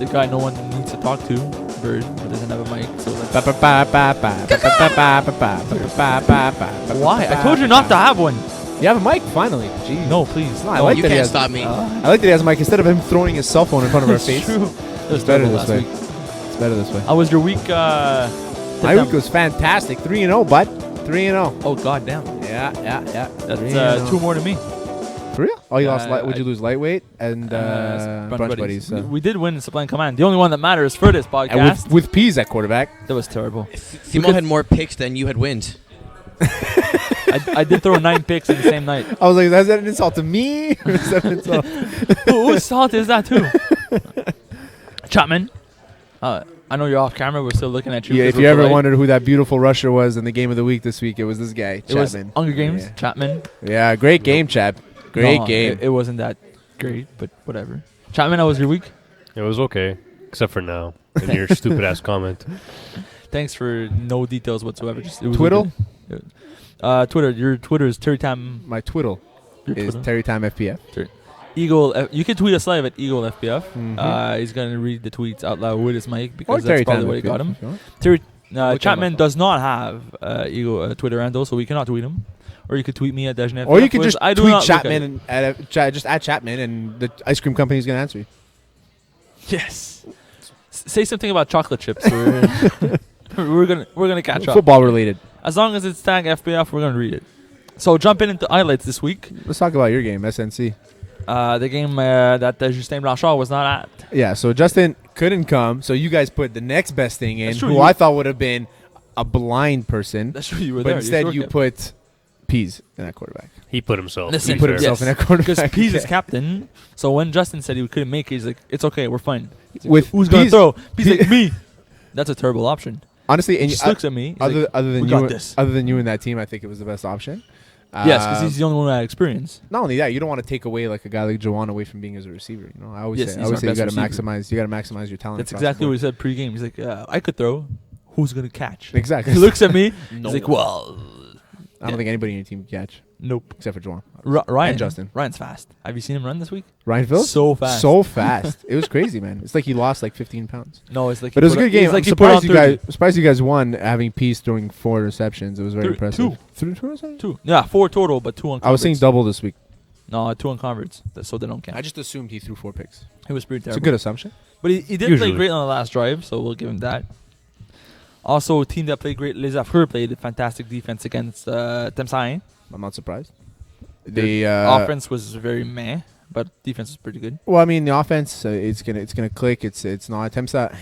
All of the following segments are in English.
the guy no one needs to talk to, Bird, who doesn't have a mic. So why? I told you not to have one. You have a mic finally. Jeez. No, please. No, I like You that he can't has. stop me. I like that he has a mic instead of him throwing his cell phone in front of our It's face. true. It was better terrible this last way. week. It's better this way. How was your week? My week was fantastic. 3-0, bud. 3-0. Oh, goddamn. Yeah. That's 2 more than me. For real? Oh, you lost. I- Would you lose lightweight and brunch buddies? So. We did win Supply and Command. The only one that matters for this And podcast. with Peas at quarterback. That was terrible. Simo had more picks than you had wins. I did throw 9 picks in the same night. I was like, is that an insult to me? Or is that an insult? Whose salt is that too? Chapman. I know you're off camera. We're still looking at you. Yeah, 'cause if we're you ever polite. wondered who that beautiful rusher was in the game of the week this week, it was this guy, It was Chapman. Hunger Games. Yeah. Chapman. Yeah, great game, Chap. Great No, game. It wasn't that great, but whatever. Chapman, how was your week? It was okay, except for now. And your stupid ass comment. Thanks for no details whatsoever. Just it was Twiddle? okay. Twitter. Your Twitter is Terrytime. My twiddle Your is Twitter. Terrytime FPF. Eagle. You can tweet us live at Eagle FPF. Mhm. He's gonna read the tweets out loud with his mic Or because that's probably Terrytime what he got FPF, him. if you want. Terry, We'll Chapman check does not have Eagle Twitter handle, so we cannot tweet him. Or you could tweet me at Dejeuner. Or you could just I do tweet not look at Chapman and just add Chapman, and the ice cream company is gonna answer you. Yes. Say something about chocolate chips. we're gonna catch up. Football related. As long as it's tag FBF, we're gonna read it. So jumping into highlights this week. Let's talk about your game, SNC. The game that Justin Blanchard was not at. Yeah, so Justin couldn't come, so you guys put the next best thing in, That's true, who you- I thought would have been a blind person, That's true. You were but there. instead you put Peas in that quarterback. He put himself. Listen, He put to be fair. himself in that quarterback. because Pease is captain. So when Justin said he couldn't make it, he's like, "It's okay, we're fine." He's like, With who's gonna Pease- throw? He's like, "Me." That's a terrible option. Honestly, He and just looks at me. He's like, other than "We you, got this." other than you in that team, I think it was the best option. Yes, because he's the only one who had experience. Not only that, you don't want to take away like a guy like Jawan away from being as a receiver. You know, I always Yes, say, he's you our got to best receiver. maximize. You got to maximize your talent. That's across the exactly what board. he said pre-game. He's like, "I could throw. Who's gonna catch?" Exactly. He looks at me. No He's like, one. "Well, I don't think anybody in your team can catch nope." except for Jawan. Ryan, And Justin. Ryan's fast. Have you seen him run this week? Ryan Phillips, So fast. so fast. It was crazy, man. It's like he lost like 15 pounds. No, it's like. But he it was a put good on- game. It's like I'm he put on surprised you guys. 30. Surprised you guys won, having Peace throwing 4 interceptions. It was very Two. impressive. Two interceptions? 2. Yeah, 4 total, but 2 on. I was seeing converts. double this week. No, 2 on converts, so they don't count. I just assumed he threw 4 picks. It was pretty It's a terrible. good assumption. But he did Usually. play great on the last drive, so we'll give him that. Also, a team that played great, Les Affreux played a fantastic defense against Temsaï. I'm not surprised. Their The offense was very meh, but defense was pretty good. Well, I mean, the offense it's gonna click. It's not attempts that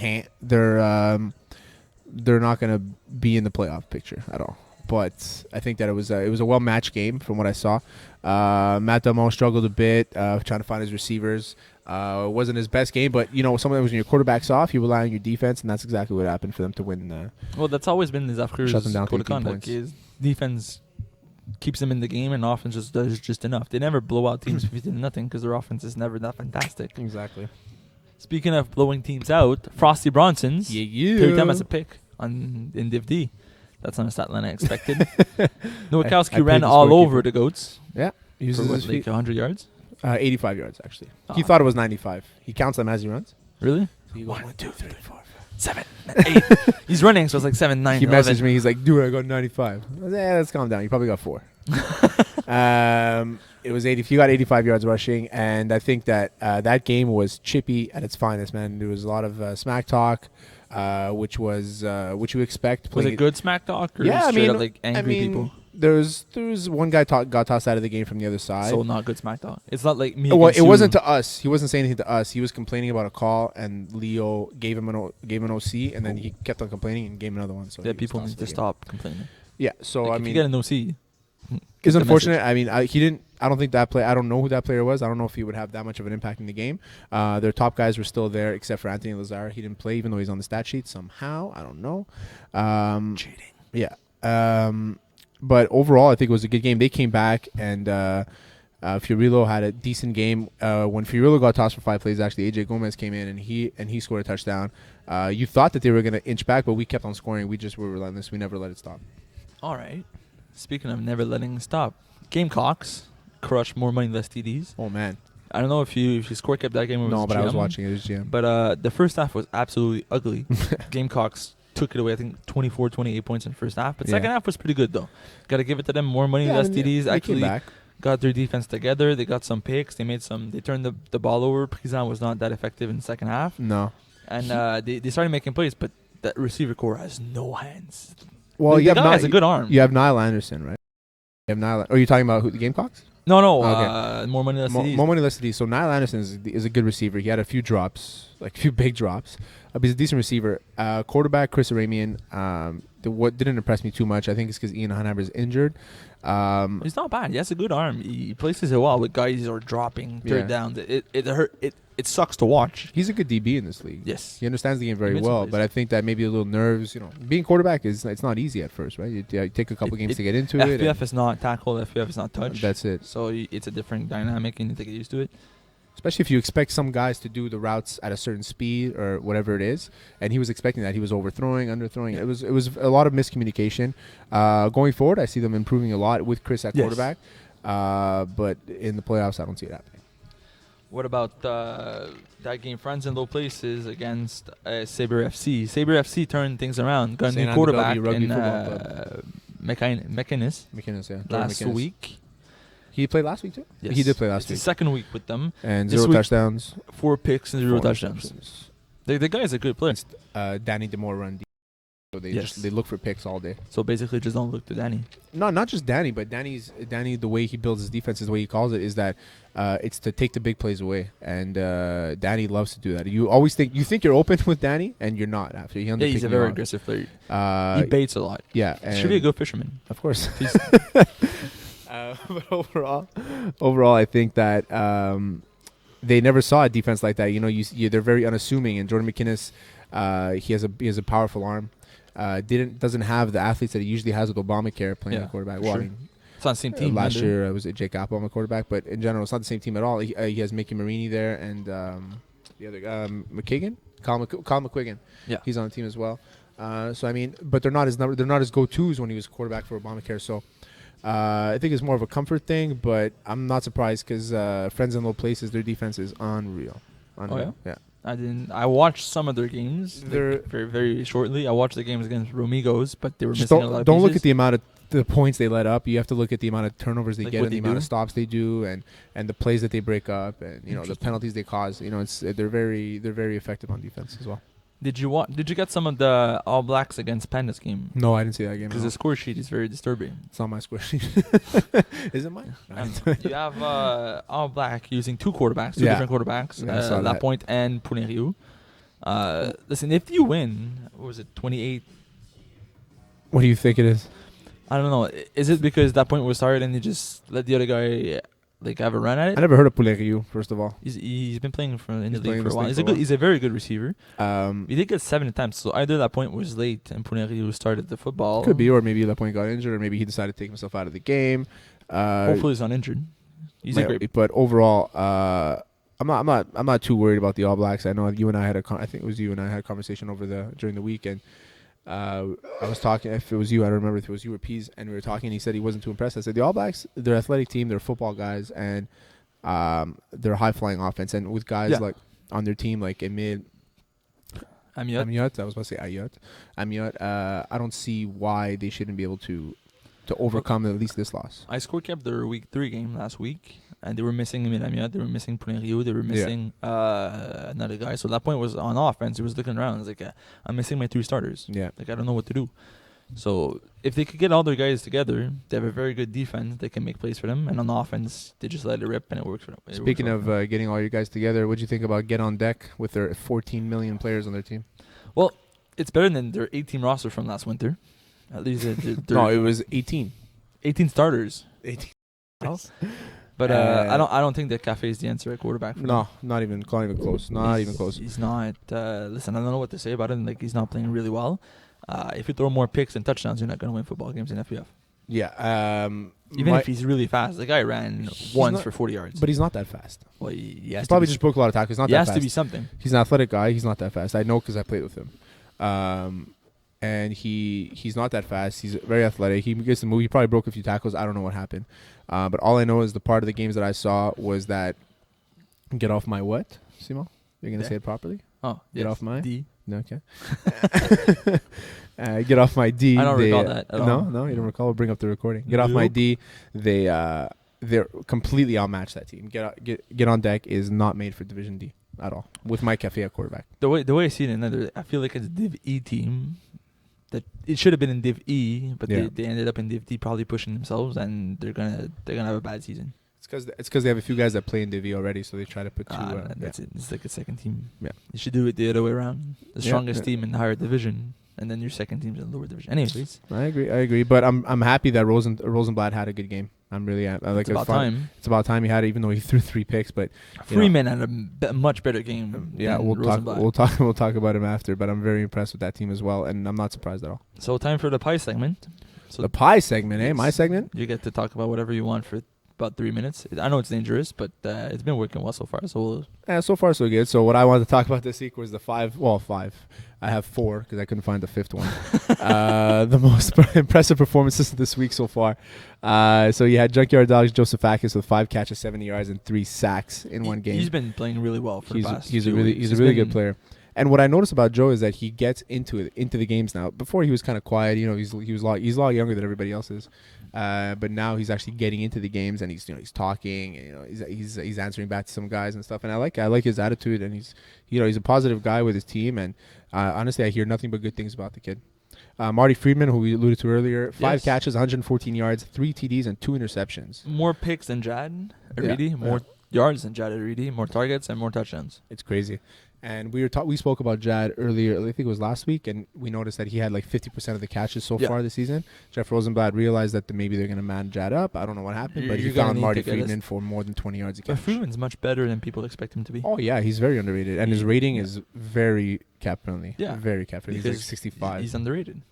they're not gonna be in the playoff picture at all. But I think that it was a well matched game from what I saw. Matt Damon struggled a bit trying to find his receivers. It wasn't his best game, but you know, sometimes when your quarterback's off, you rely on your defense, and that's exactly what happened for them to win. Well, that's always been Les Affreux' Shut them down to code of 18 conduct. points. Is defense keeps them in the game, and offense just does just enough. They never blow out teams 15-0 because their offense is never that fantastic. Exactly. Speaking of blowing teams out, Frosty Bronson's Yeah. picked them as a pick in Div D. That's not a stat line I expected. I Nowakowski paid ran the all scorekeeper. over the goats Yeah. for Uses what, his like feet. 100 yards. 85 yards actually. He Ah. thought it was 95. He counts them as he runs. Really? So you go 1, 2, 3, 4. 7, 8. He's running, so it's like 7, 9, He 11. messaged me. He's like, "Dude, I got 95." I was like, "Yeah, let's calm down. You probably got 4." It was 80. He got 85 yards rushing, and I think that that game was chippy at its finest, man. There was a lot of smack talk, which you expect. Was playing it good smack talk or Yeah, I straight mean, up like angry people? There was one guy got tossed out of the game from the other side. So not good smack talk. It's not like me. Well, against it you. wasn't to us. He wasn't saying anything to us. He was complaining about a call, and Leo gave him an OC, and then he kept on complaining and gave him another one. So Yeah, he was people tossed need the to game. stop complaining. Yeah. So Like, I if mean, you get an OC, it's the unfortunate. I mean, he didn't. I don't think that play. I don't know who that player was. I don't know if he would have that much of an impact in the game. Their top guys were still there, except for Anthony Lazar. He didn't play, even though he's on the stat sheet somehow. I don't know. cheating. Yeah. But overall, I think it was a good game. They came back, and Fiorillo had a decent game. When Fiorillo got tossed for 5 plays, actually AJ Gomez came in and he scored a touchdown. You thought that they were going to inch back, but we kept on scoring. We just were relentless. We never let it stop. All right. Speaking of never letting it stop, Gamecocks crushed more money, less TDs. Oh man, I don't know if you score kept that game. Or No, was but I was GM, watching it as GM. But the first half was absolutely ugly. Gamecocks took it away. I think 24, 28 points in the first half. But Yeah. second half was pretty good though. Got to give it to them. More money, Yeah, less I mean, TDs. they came Actually, back. got their defense together. They got some picks. They turned the ball over. Prison was not that effective in the second half. No. And they started making plays, but that receiver core has no hands. Well, the you have guy has a good arm. You have Niall Anderson, right? You have Niall. Are you talking about who, the Gamecocks? No. Okay. More money, less TDs. More money, less TDs. So Niall Anderson is a good receiver. He had a few drops, like a few big drops. But he's a decent receiver. Quarterback Chris Aramian. What didn't impress me too much. I think it's because Ian Hanhaber is injured. He's not bad. He has a good arm. He places it well with guys who are dropping third down. It sucks to watch. He's a good DB in this league. Yes. He understands the game very He made some well, plays. but I think that maybe a little nerves. Being quarterback it's not easy at first, right? You take a couple games to get into it. FPF is not tackle. FPF is not touch. That's it. So it's a different dynamic. You need to get used to it. Especially if you expect some guys to do the routes at a certain speed or whatever it is, and he was expecting that. He was overthrowing, underthrowing. Yeah. It was a lot of miscommunication. Going forward, I see them improving a lot with Chris at Yes. quarterback, but in the playoffs, I don't see it happening. What about that game, Friends in Low Places against Sabre FC? Sabre FC turned things around. Got a St. new Anne quarterback W Rugby in Football Club. McInnes McInnes, yeah. Jordan last McInnes. week. He played last week too. Yes. He did play last It's week. his second week with them. And This 0 week- touchdowns. 4 picks and 0 4 touchdowns. interceptions. The guy is a good player. Danny Demore run. So Yes. they look for picks all day. So basically, just don't look to Danny. No, not just Danny, but Danny. The way he builds his defense, is the way he calls it, is that it's to take the big plays away, and Danny loves to do that. You always think you're open with Danny, and you're not. After he ends up Yeah, he's a picking very you off. aggressive player. Uh, He baits a lot. yeah, Should be a good fisherman. Of course. He's- But overall, I think that they never saw a defense like that. They're very unassuming, and Jordan McInnes, he has a powerful arm. Doesn't have the athletes that he usually has with Obamacare playing Yeah, the quarterback. for Well, I sure. mean, It's on the same team. last either. year was it Jake Apple on the quarterback, but in general, it's not the same team at all. He has Mickey Marini there, and the other McKigan, Kyle McQuiggan. Yeah. He's on the team as well. So I mean, but they're not his go-tos when he was quarterback for Obamacare. So I think it's more of a comfort thing, but I'm not surprised because Friends in Low Places, their defense is unreal. Oh, yeah. I watched some of their games. They're- Very, very shortly. I watched the games against Romigos, but they were Just missing a lot of don't look at pieces. the amount of the points they let up. You have to look at the amount of turnovers they Like get what and the they amount do? of stops they do and the plays that they break up and the Interesting. penalties they cause. They're very effective on defense as well. Did you get some of the All Blacks against Pandas game? No, I didn't see that game. Because No. the score sheet is very disturbing. It's on my score sheet. Is it mine? You have All Black using two Yeah. different quarterbacks, Yeah, I saw that. Lapointe and Puneriu. Listen, if you win, what was it, 28? What do you think it is? I don't know. Is it because that point was started and you just let the other guy have a run at I it? never heard of Pouleriu, first of all. He's been playing in the He's playing league in for a this while. league He's for a a good. while. He's a very good receiver. Um, He did get 7 attempts, so either that point was late and Puneriu started the football. could be, or maybe Lapointe got injured, or maybe he decided to take himself out of the game. Hopefully he's not injured. He's a great. But overall, I'm not too worried about the All Blacks. I know you and I had I think it was you and I had a conversation during the weekend. I was talking. If it was you, I don't remember if it was you or Pease, and we were talking. And he said he wasn't too impressed. I said the All Blacks, they're an athletic team, they're football guys, and they're a high flying offense. And with guys like on their team like Emile Amiot, I was about to say Amiot. I don't see why they shouldn't be able to overcome at least this loss. I score kept their week 3 game last week, and they were missing Emile Amiot, they were missing Puneriu, they were missing another guy. So that point was on offense. He was looking around. It's like, I'm missing my 3 starters. Yeah. Like, I don't know what to do. So if they could get all their guys together, they have a very good defense. They can make plays for them. And on offense, they just let it rip, and it works for them. Speaking of getting all your guys together, what do you think about Get On Deck with their 14 million players on their team? Well, it's better than their 18 roster from last winter. At least they're No, it was 18. 18 starters. 18. But I don't think that Cafe is the answer at quarterback. For them. No, not even close. Not even close. He's not. Listen, I don't know what to say about him. Like, he's not playing really well. If you throw more picks and touchdowns, you're not going to win football games in FPF. Yeah. Even if he's really fast. The guy ran once for 40 yards. But he's not that fast. Well, he He has probably to be, just broke a lot of tackles. He's not he that has fast. to be something. He's an athletic guy. He's not that fast. I know because I played with him. And he's not that fast. He's very athletic. He gets to move. He probably broke a few tackles. I don't know what happened. But all I know is the part of the games that I saw was that Get off my what, Simon? You're gonna Yeah. say it properly. Oh, Get off my- D. No, okay. Get off my D. I don't recall that at no, all. no, you don't recall. We'll bring up the recording. Get off my Nope. D. They're completely outmatched. That team. Get on deck is not made for Division D at all. With Mike Cafe at quarterback. The way I see it, I feel like it's a Div E team. That it should have been in Div E, but Yeah. they ended up in Div D, probably pushing themselves, and they're gonna have a bad season. It's because they have a few guys that play in Div E already, so they try to put two. That's it. It's like a second team. Yeah. You should do it the other way around. The Yeah, strongest yeah. team in the higher division, and then your second team's in the lower division. Anyways, I agree. But I'm happy that Rosenblatt had a good game. I'm really I like it's about time. It's about time he had it, even though he threw 3 picks. But Freeman had a much better game. yeah, than we'll Rosenblatt. talk about him after. But I'm very impressed with that team as well, and I'm not surprised at all. So time for the pie segment. So The pie segment, eh? My Yes. segment. You get to talk about whatever you want for about 3 minutes. I know it's dangerous, but it's been working well so far. So So far so good. So what I wanted to talk about this week was the five. I have 4 because I couldn't find the 5th one. The most impressive performances this week so far. So you had Junkyard Dogs Josephakis with 5 catches, 70 yards, and 3 sacks in one game. He's been playing really well for the past. He's a few really weeks. good player. And what I noticed about Joe is that he gets into the games now. Before he was kind of quiet. He's a lot younger than everybody else is. But now he's actually getting into the games, and he's talking, and he's answering back to some guys and stuff. And I like his attitude, and he's a positive guy with his team. And honestly, I hear nothing but good things about the kid. Marty Friedman, who we alluded to earlier, 5 Yes. catches, 114 yards, 3 TDs, and 2 interceptions. More picks than Jad Aridi, Yeah. more yards than Jad Aridi, more targets and more touchdowns. It's crazy. And we spoke about Jad earlier, I think it was last week, and we noticed that he had like 50% of the catches so far this season. Jeff Rosenblatt realized that maybe they're going to man Jad up. I don't know what happened, but he You're gonna found need Marty to get Friedman for more than 20 yards a But catch. Freeman's much better than people expect him to be. Oh, yeah, he's very underrated. And his rating is very cap-friendly. Yeah. Very cap-friendly. He's like Because 65. He's underrated.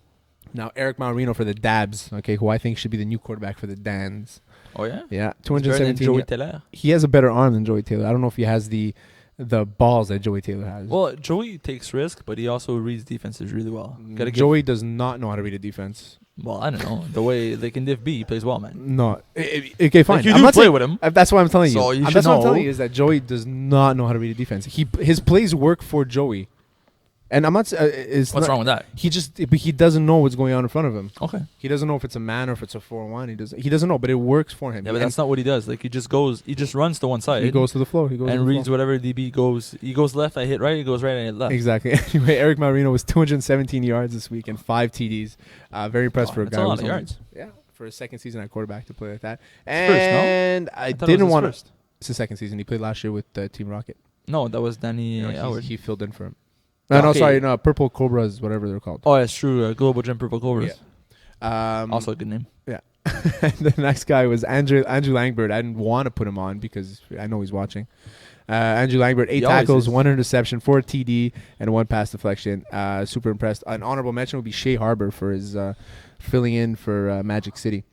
Now, Eric Marino for the Dabs, okay, who I think should be the new quarterback for the Dans. Oh yeah. Yeah, He's better than 217. Joey Taylor. He has a better arm than Joey Taylor. I don't know if he has the balls that Joey Taylor has. Well, Joey takes risk, but he also reads defenses really well. Gotta give, Joey does not know how to read a defense. well, I don't know the way like in Div B he plays well, man. No. Okay, fine. Like, you I'm do not play saying- with him. That's what I'm telling So you. you should That's what I'm know. telling you is that Joey does not know how to read a defense. His plays work for Joey, and I'm not. What's wrong with that? He doesn't know what's going on in front of him. Okay. He doesn't know if it's a man or if it's a 4-1. He doesn't know, but it works for him. Yeah, but And that's not what he does. Like he just runs to one side. he goes to the floor. He goes to and the reads floor. whatever DB goes. He goes left, I hit right. He goes right, I hit left. Exactly. Anyway, Eric Marino was 217 yards this week and 5 TDs. Very impressed for a That's guy a who's lot of only- yards. Yeah, for his second season at quarterback to play like that. first, no? And I thought it didn't was his want to. first. It's his second season. He played last year with Team Rocket. No, that was Danny Howard. He filled in for him. Okay. No, Purple Cobras, whatever they're called. Oh, that's true. Global Gym Purple Cobras. Also, Also a good name. the next guy was Andrew Langbird. I didn't want to put him on because I know he's watching. Andrew Langbird, 8 He always tackles, is. 1 interception, 4 TD, and 1 pass deflection. Super impressed. An honorable mention would be Shea Harbor for his filling in for Magic City.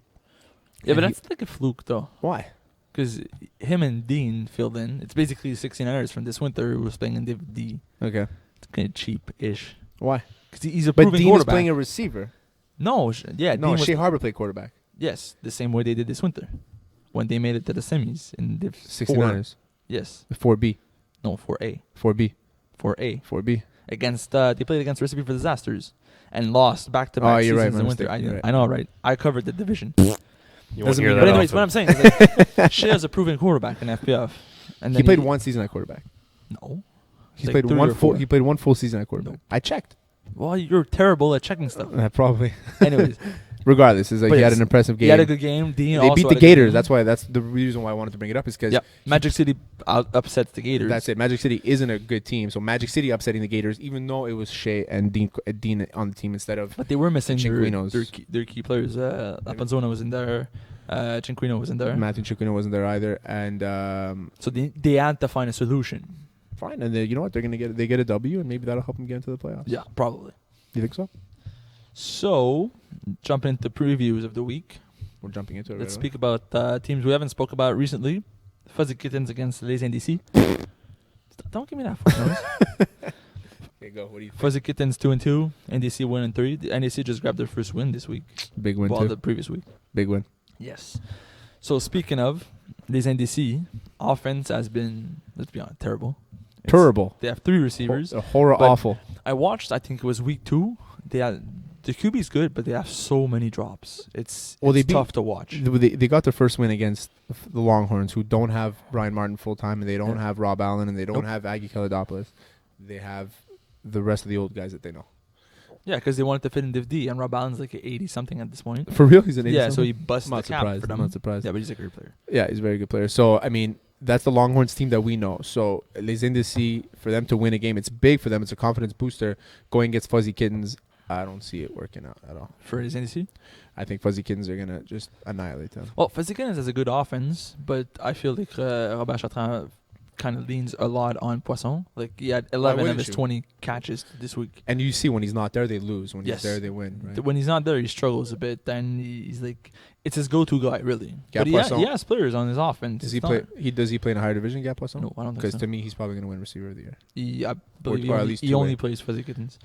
Yeah, And but he- that's like a fluke though, Why? because him and Dean filled in. It's basically 69ers from this winter who was playing in Div D. Okay. It's kind of cheap-ish. Why? Because he's a But proven Dean is quarterback. playing a receiver. No, No, Dean was Shea Harbor played quarterback. yes, the same way they did this winter when they made it to the semis in Div 69ers. 4. Yes, 4B. no 4A, 4B. 4A 4B. against they played against Recipe for Disasters and lost back-to-back Oh, you're right, seasons my in winter. mistake, you're right. I know, right? I covered the division. You won't Doesn't hear mean- that But anyways, often. what I'm saying is like, Shea is a proven quarterback in FPF. And He then played 1 season at quarterback. No. He Like played 3 one or full. 4. He played 1 full season at quarterback. No. I checked. Well, you're terrible at checking stuff. Probably. Anyways, Regardless, is like But he had yes, an impressive game. he had a good game. Dean They also beat had the a good Gators. game. That's the reason why I wanted to bring it up is because Yeah, Magic City upsets the Gators. that's it. Magic City isn't a good team, so Magic City upsetting the Gators, even though it was Shea and Dean on the team instead of. But they were missing Cinquinos. their key players. Lapanzona was in there. Cinquino was in there. Matthew Chiquino wasn't there either, and So they had to find a solution. fine. And you know what? They get a W, and maybe that'll help them get into the playoffs. Yeah, probably. You think so? So, jumping into previews of the week. We're jumping into it. Let's right speak about teams we haven't spoke about recently. Fuzzy Kittens against Les NDC. Don't give me that fucking noise. away. Okay, go. What do you think? Fuzzy Kittens 2-2. NDC 1-3. The NDC just grabbed their first win this week. Big win Well, too. the previous week. Big win. Yes. So speaking of, Les NDC offense has been, let's be honest, terrible. Terrible. They have 3 receivers. Horror but awful. I watched. I think it was week 2. They had the QB's good, but they have so many drops. It's tough to watch. They got their first win against the Longhorns, who don't have Brian Martin full time, and they don't have Rob Allen, and they don't have Aggie Kelladopoulos. They have the rest of the old guys that they know. Yeah, because they wanted to fit in Div D, and Rob Allen's like 80 something at this point. For real, he's an 80 Yeah, so he busted the cap for them. I'm not surprised. Yeah, but he's a great player. Yeah, he's a very good player. So I mean, that's the Longhorns team that we know. So Les Indices, for them to win a game, it's big for them. It's a confidence booster. Going against Fuzzy Kittens, I don't see it working out at all. For his NDC? I think Fuzzy Kittens are gonna just annihilate them. Well, Fuzzy Kittens has a good offense, but I feel like Robert Chartrand kind of leans a lot on Poisson. Like, he had 11 of his 20 catches this week. And you see when he's not there, they lose. When Yes. he's there, they win. Right? When he's not there, he struggles a bit. Then he's like, it's his go-to guy, really. Gap But Poisson. he has players on his offense. Does he play? Does he play in a higher division, Gap Poisson? No, I don't think Because so. to me, he's probably gonna win Receiver of the Year. I believe or at least he only two-way. plays Fuzzy Kittens.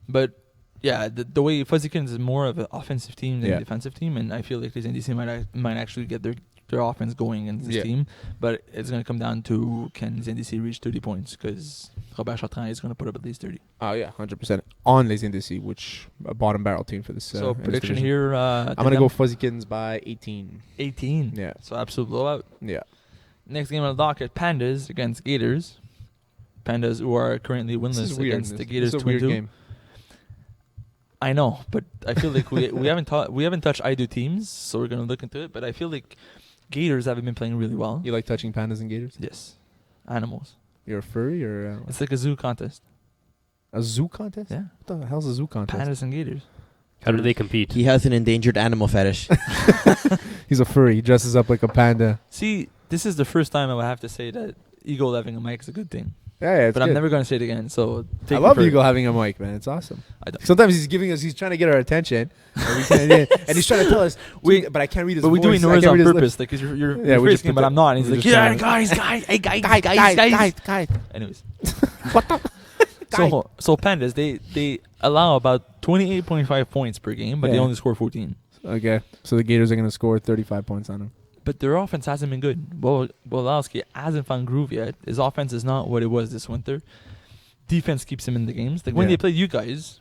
But yeah, the way Fuzzy Kittens is more of an offensive team than a defensive team, and I feel like this NDC might actually get their offense going in this team. But it's going to come down to, can this NDC reach 30 points? Because Robert Chartrand is going to put up at least 30. Oh yeah, 100% on Les Indices, which a bottom barrel team for this. So in this prediction division. here. I'm gonna go Fuzzy Kittens by 18. 18. Yeah. So absolute blowout. Yeah. Next game on the docket: Pandas against Gators. Pandas, who are currently This is winless weird. against the Gators. This is a weird 22. game. I know, but I feel like we haven't touched either teams, so we're gonna look into it. But I feel like Gators haven't been playing really well. You like touching pandas and gators? Yes, animals. You're a furry or It's like a zoo contest. a zoo contest? Yeah, What the hell's a zoo contest? pandas and gators. How do they compete? He has an endangered animal fetish. He's a furry. He dresses up like a panda. See, this is the first time I would have to say that Eagle having a mic is a good thing. Yeah, it's But good. I'm never gonna say it again. So I love Eagle having a mic, man. It's awesome. I don't. Sometimes he's trying to get our attention, and he's trying to tell us. But I can't read his But voice. we're doing I noise can't on read his purpose, like 'cause you're Yeah, we just phrasing, put but the- I'm not. And he's we're like, just yeah, trying to- guys, hey guys. Anyways, What the? so Pandas they allow about 28.5 points per game, but they Yeah. only score 14. Okay, so the Gators are going to score 35 points on him. But their offense hasn't been good. Wolowski hasn't found groove yet. His offense is not what it was this winter. Defense keeps him in the games. Like when they played you guys,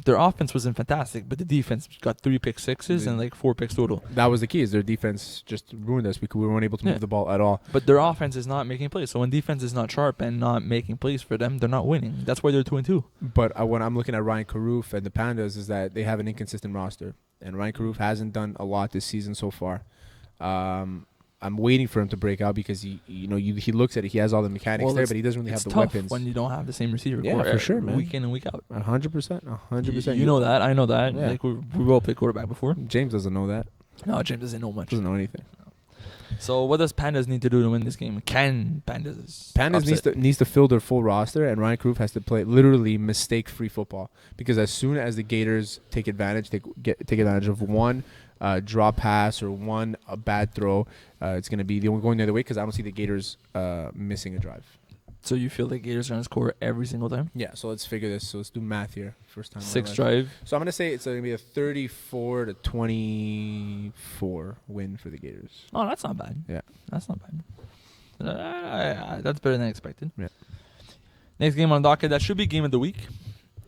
their offense wasn't fantastic, but the defense got 3 pick sixes and like 4 picks total. That was the key. Is their defense just ruined us because we weren't able to move the ball at all. But their offense is not making plays. So when defense is not sharp and not making plays for them, they're not winning. That's why they're 2-2. But when I'm looking at Ryan Carouf and the Pandas, is that they have an inconsistent roster, and Ryan Carouf hasn't done a lot this season so far. I'm waiting for him to break out because he looks at it. He has all the mechanics there, but he doesn't really have the weapons. When you don't have the same receiver. Yeah, for sure, man. Week in and week out. 100%. You know that. I know that. Yeah. Like we all played quarterback before. James doesn't know that. No, James doesn't know much. Doesn't know anything. So what does Pandas need to do to win this game? Can Pandas Needs to fill their full roster, and Ryan Carouf has to play literally mistake-free football, because as soon as the Gators take advantage of one drop pass or one bad throw, it's going to be going the other way, because I don't see the Gators missing a drive. So you feel like Gators are going to score every single time? Yeah, so let's figure this. So let's do math here. First time. 6 drive. So I'm going to say it's going to be a 34-24 win for the Gators. Oh, that's not bad. Yeah. That's not bad. That's better than expected. Yeah. Next game on the docket, that should be game of the week.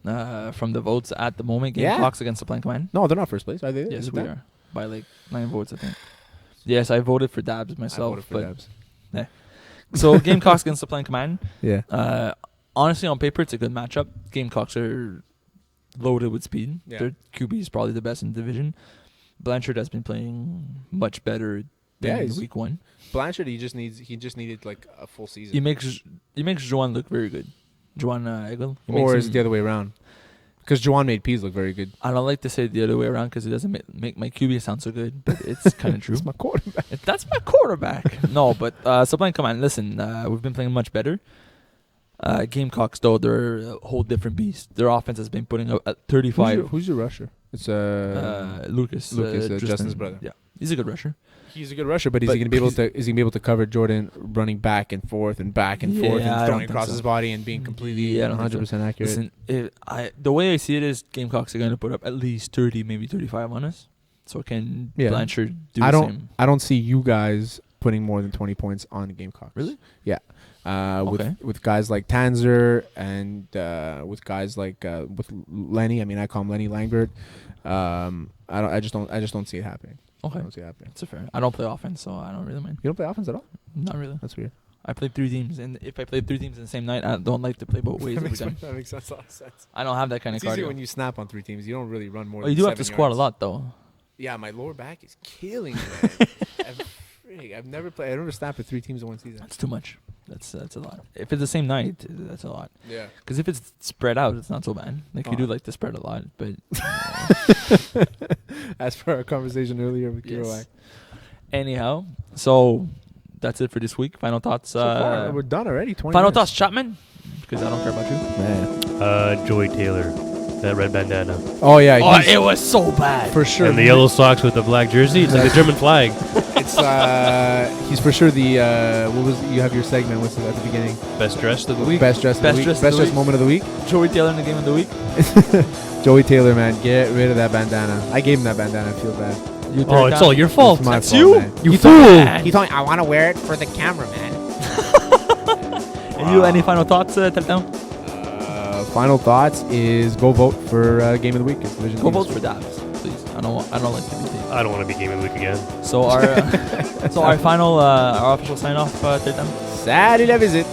From the votes at the moment, Gamecocks against the Plan Command. No, they're not first place, are they? Yes, we are. By like 9 votes, I think. Yes, I voted for Dabs myself. I voted for Dabs. Yeah. So Gamecocks against the Plan Command. Yeah. Honestly, on paper, it's a good matchup. Gamecocks are loaded with speed. Yeah. Their QB is probably the best in the division. Blanchard has been playing much better than week 1. Blanchard, he just needed like a full season. He makes Joanne look very good. Joanne Egel. Or is it the other way around? Because Juwan made Pease look very good. I don't like to say it the other way around because it doesn't make my QB sound so good, but it's kind of true. That's my quarterback. That's my quarterback. No, but Sublime Command, listen, we've been playing much better. Gamecocks, though, they're a whole different beast. Their offense has been putting up at 35. Who's your rusher? It's Lucas. Justin's brother. Yeah, he's a good rusher. He's a good rusher, but is he going to be able to cover Jordan running back and forth and forth and throwing across his body and being completely 100% accurate? Listen, the way I see it is Gamecocks are going to put up at least 30, maybe 35 on us. So can Blanchard do the same? I don't see you guys putting more than 20 points on the Gamecocks. Really? Yeah. Okay. With guys like Tanzer and with guys like with Lenny. I mean, I call him Lenny Langbert. I just don't see it happening. Okay. I don't see it happening. That's fair. I don't play offense, so I don't really mind. You don't play offense at all? Not really. That's weird. I play 3 teams, and if I play 3 teams in the same night, I don't like to play both ways every time. That makes a lot of sense. I don't have that kind It's of cardio. easier when you snap on 3 teams. You don't really run more. Oh, you than do have to 7 squat yards. a lot, though. Yeah, my lower back is killing me. Man. I've never played. I never snapped with 3 teams in one season. That's too much. That's a lot. If it's the same night, that's a lot. Yeah. Because if it's spread out, it's not so bad. Like you do like to spread a lot, but As per our conversation earlier with Kiroak. yes. Anyhow, so that's it for this week. Final thoughts. So far, we're done already. 20 Final minutes. thoughts, Chapman. Because I don't care about you. Man. Joey Taylor, that red bandana, Oh yeah. Oh, he's- it was so bad. for sure. and the yellow socks with the black jersey. It's like the German flag. It's he's for sure the what was you have your segment? What's it at the beginning? Best dressed of the week. Best dressed Best of the week. dressed of Best the dressed week. moment of the week. Joey Taylor in the game of the week. Joey Taylor, man, get rid of that bandana. I gave him that bandana. I feel bad. You Oh, it's all your fault. It's my That's fault, you? man. You He fool. told- He told me I want to wear it for the camera, man. And you, any final thoughts, Teltown? Final thoughts is go vote for game of the week. It's Division Go Games. vote for Dabs, please. I don't like to be taken. I don't want to be game of the week again. So our final, our official sign off, Teltown. Salut la visite.